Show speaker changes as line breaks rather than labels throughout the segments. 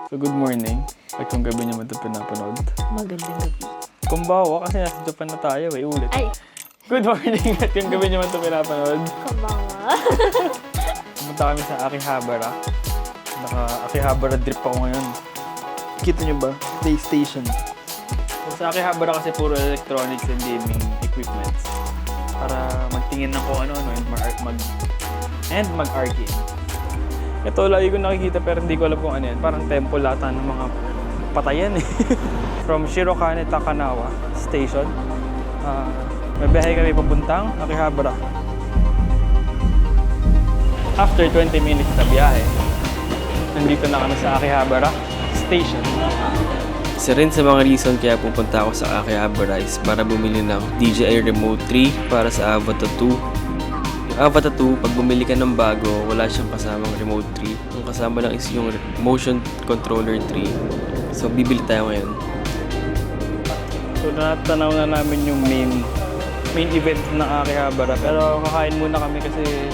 So good morning. At kung gabi naman ito pinapanood.
Magandang gabi.
Kumbawa kasi nasa Japan na tayo ulit.
Ay!
Good morning at kung gabi naman ito pinapanood.
Kumbawa.
Pumunta kami sa Akihabara. Naka-Akihabara drip ako ngayon. Kita nyo ba? PlayStation. So, sa Akihabara kasi puro electronics and gaming equipments. Para magtingin ng kung ano-ano and mag-arcade. Ito lagi ko nakikita pero hindi ko alam kung ano yan. Parang temple lata ng mga patayan eh. From Shirokane Takanawa Station. May biyahe kami papuntang Akihabara. After 20 minutes na biyahe, nandito na kami sa Akihabara Station.
Isa rin sa mga reason kaya pupunta ako sa Akihabara is para bumili ng DJI Remote 3 para sa Avatar 2. Yung Avatar 2, pag bumili ka ng bago, wala siyang kasamang Remote 3. Yung kasama lang is yung Motion Controller 3. So, bibili tayo ngayon.
So, natanaw na namin yung main event ng Akihabara. Pero kakain muna kami kasi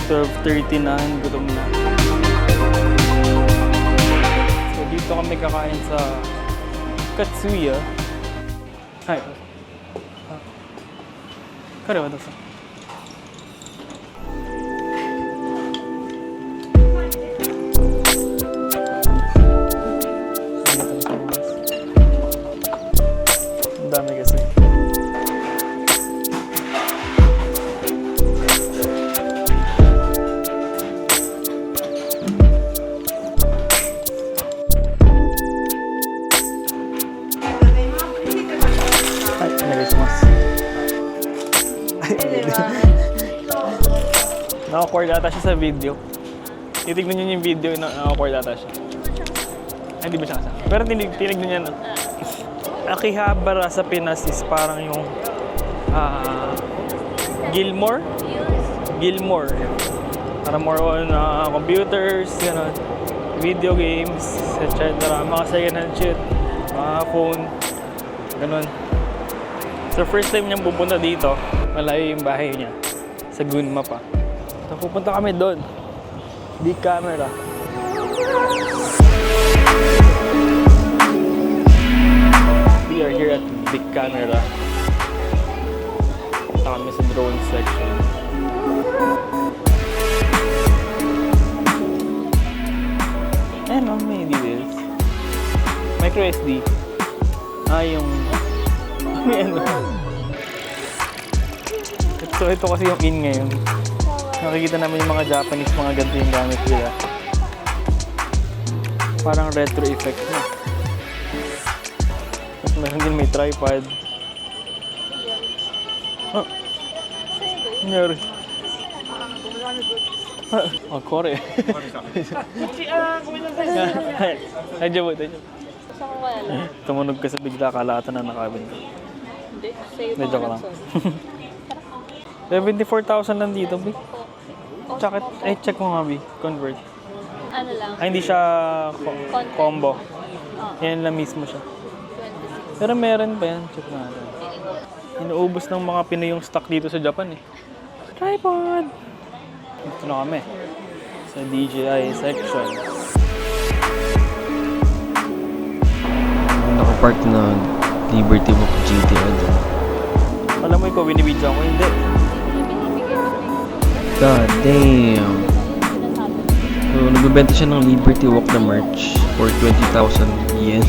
12:30 na, gutom na. So, dito kami kakain sa Katsuya. Hi. Kare wa dosa. Ang dami kasi. Naka-cord ata siya sa video. Titignan niyo yung video, naka-cord ata siya. Ay, hindi ba siya kasama? Pero tinignan niya na. Akihabara sa Pinas is parang yung Gilmore. Para more on computers, gano'n, video games, etc. Mga second-hand shit, mga phone, gano'n. So first time niyang pupunta dito, malayo yung bahay niya. Sa Gunma pa. So pupunta kami doon. Big camera. We are here at Big Camera. Punta kami sa drone section. Ayan o, may details. Micro SD. Yung... may ano. Ito kasi yung in ngayon. Nakikita namin yung mga Japanese, mga ganito yung gamit nila. Parang retro effect na. Tapos meron din may tripod. Nangyari. Kore. Nandiyan mo. Tumunog ka sa bigla, kalata na nakabin.
Hindi.
Medyo ka lang. 74,000 lang dito, B. Check mo nga, B. Convert.
Ano lang?
Ay, hindi siya combo. Yan lang mismo siya.
26.
Pero meron pa yan. Check natin. Inuubos ng mga Pinoy yung stock dito sa Japan eh. Tripod! Ito na kami. Sa DJI section.
Nakapark na Liberty Walk GTI.
Alam mo ikaw, binibidyo ako. Hindi.
God damn! So, nagbibenta siya ng Liberty Walk na merch for 20,000 yen.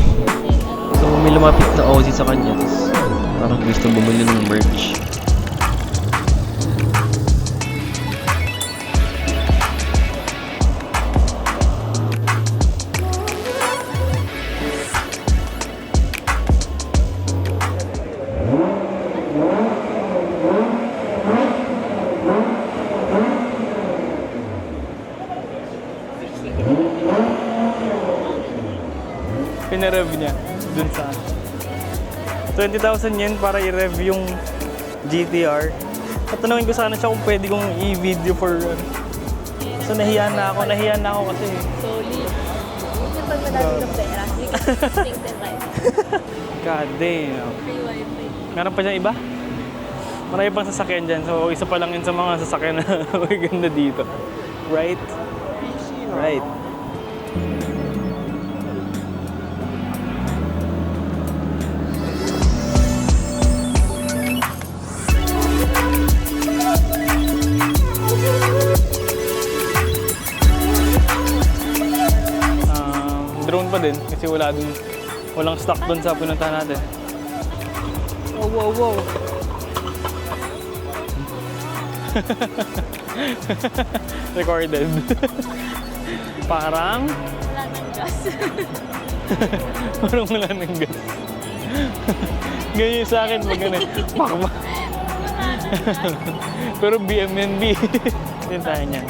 So, may lumapit na Aussie sa kanya. Tapos, parang gusto bumili ng merch.
Pinarev niya dun sa 20,000 yen para i-rev yung GTR. Tatanungin ko sana siya kung pwede kong i-video for so nahiya na ako kasi
Solid. Yung pag madami ng pera, you can do things in life.
God damn.
Free wifi.
Meron pa dyan iba? Marami pang sasakyan dyan. So, isa pa lang yun sa mga sasakyan na maganda dito. Right? Right. pa din kasi walang stock dun sa pinuntahan natin. Wow. Recorded. Parang
Wala nang gas.
parang wala nang gas. Ganyan yung sa akin pag ganun. Pakma. Pero BMNB. Hindi tayo niyan.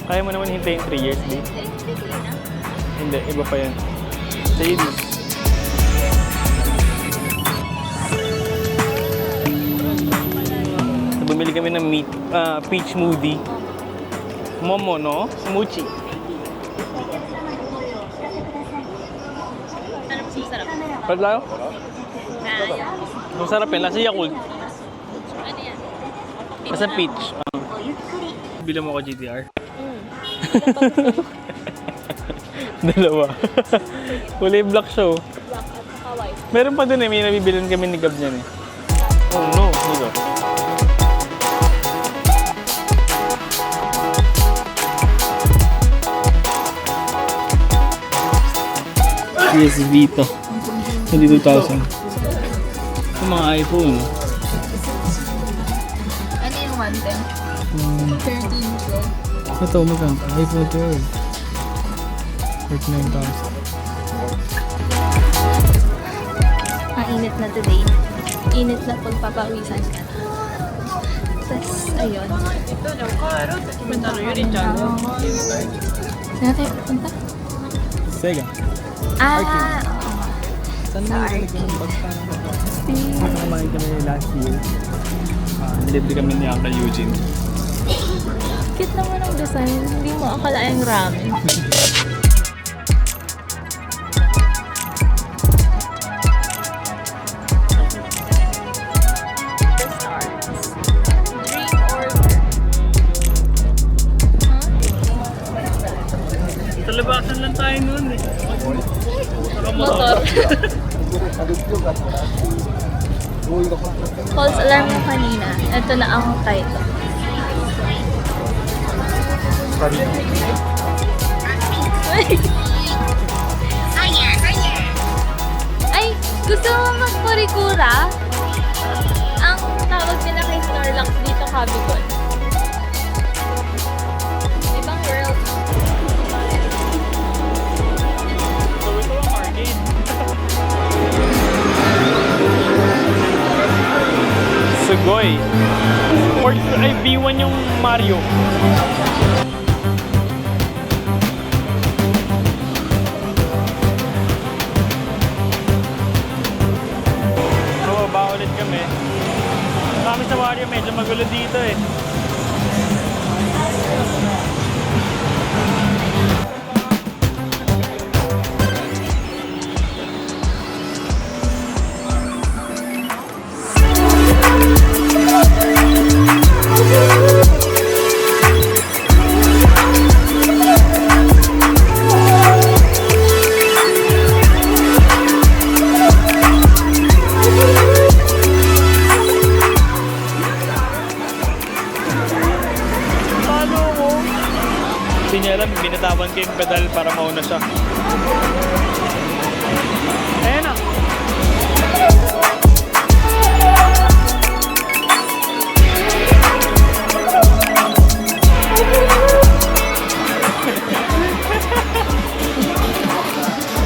Kaya mo naman hintayin 3 years, di?
Hindi ko yun ah.
Hindi, iba pa yan. Ladies. Bumili kami ng peach smoothie. Momo, no? Smoochie.
Sarap.
Paglayo?
Kaya.
Masarap yan. Nasa Yakult.
Ano yan?
Nasa peach. Bilang mo ko GTR. Dalawa. Kulay black siya oh.
Black at saka white.
Meron pa dun eh. May nabibilan kami ni Gab niyan eh. Oh no. Dito. PS Vita. 22,000. Yung mga iPhone.
Ano yung 110? 13 Pro.
Ito, magkano? iPhone 12. 39,000.
Ang init na today. Init na pagpapawisan ka na. Tapos, ayun. Saan tayo pupunta?
Sega.
Ah,
Saan
Sa
mo
Arcade.
nilagyan ng bag parang nakamahin kami last year. Nilibre kami ni Uncle Eugene.
cute naman ang design. Hindi mo akalaing ramen. Dream order.
Sa labasan lang tayo noon eh.
Motor. False alarm mo kanina. Ito na ang title. Ay, gusto mo mag-kurikura? Ang tawag nila kay Snorlax dito, Cabicon. Ibang world.
So ito ang arcade. Sugoy. Or ay B1 yung Mario. So baba ulit kami. Kami sa Mario medyo magulo dito eh. Talo ko. Hindi niya alam, binatawan ko yung pedal para mauna siya. Ayan na.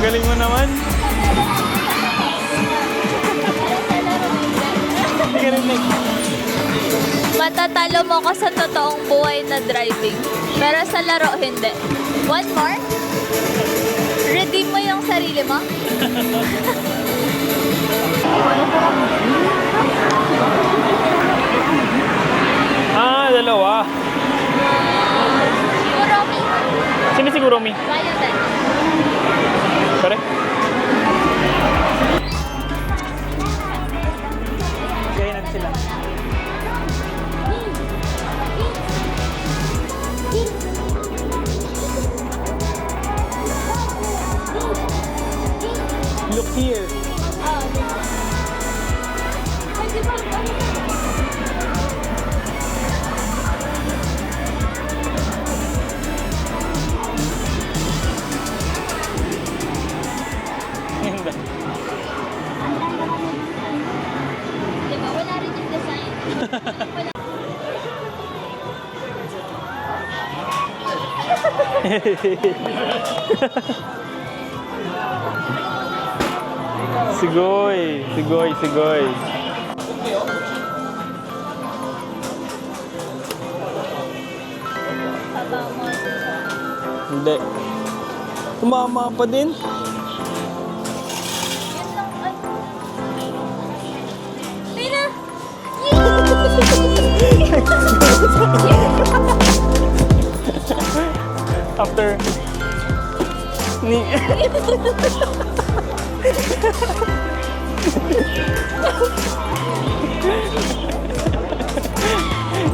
Galing mo naman. Hindi ka rin
Matatalo mo ko sa totoong buhay na driving. Pero sa laro, hindi. One more? Redeem mo yung sarili mo?
Dalawa.
Kuromi.
Sino si Kuromi?
Kaya din.
Pare? Gaya natin sila. Look here. Sigoy, sigoy, sigoy.
Tatama.
Hindi. Tumama pa din.
Yan lang. Ay. Ay na!
After ni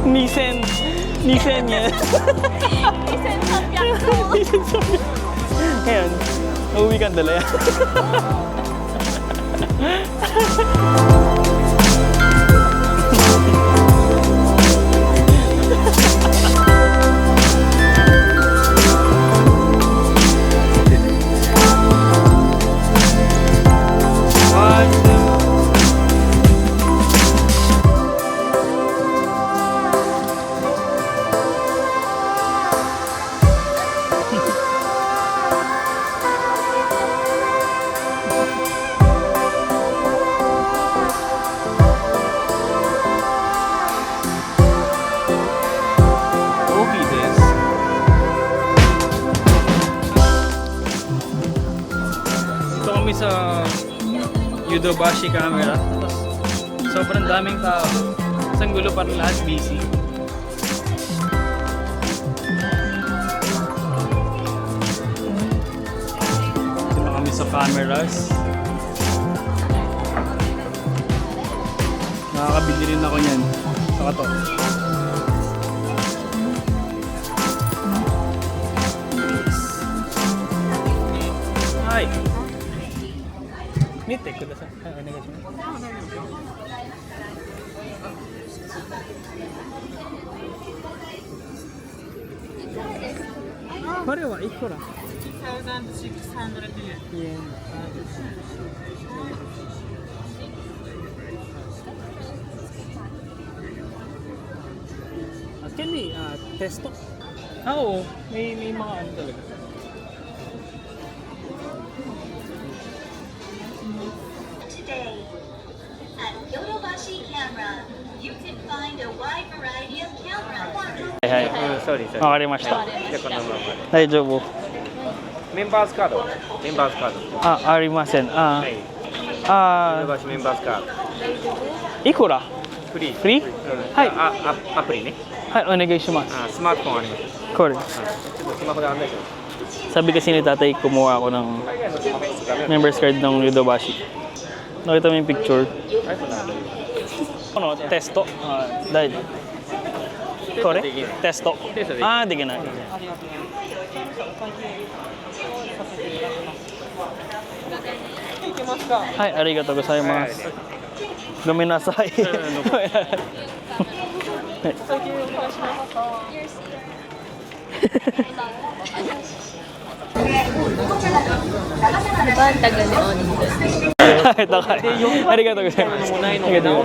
Nisen Nisen yan.
Isang sapyak ko.
Nisen sabi. Ngayon, uuwi kang dala yan.
Okay, this.
Ito kami sa Yodobashi camera. Tapos, sobrang daming tao. Isang gulo parang lahat busy. Ito na kami sa cameras. Nakakabili rin ako niyan. Saka to. Hi! 見てください。はい、お願いします。これはいくら
1,600 yen.
Can we test to? Oo, may mga ano talaga.
Today, at Yodobashi Camera, you can find a wide variety of cameras.
はいはい。わかりました。大丈夫。
メンバーズカード。メンバーズカード。
あ、ありません。あ、
ヨ
あ
ドバシメンバーズカード。
いくら
フリー。
フリーはい
アプリね。
はい、お願いします。
スマートフォンあります。
これ。
ちょっとスマホで案内します。
Sabi kasi ni tatay, kumuha ako ng members card ng Yodobashi. Nakita mo yung picture? Ano? Testo? Dahil. Kore? Testo. Ah, di ka na. Hai, arigatou gozaimasu. Gomenasai.
Di ba ang tagal ni Oni?
Ito ka. Arigatou gozaimasu. Arigatou gozaimasu.
Ano yan? Okay na.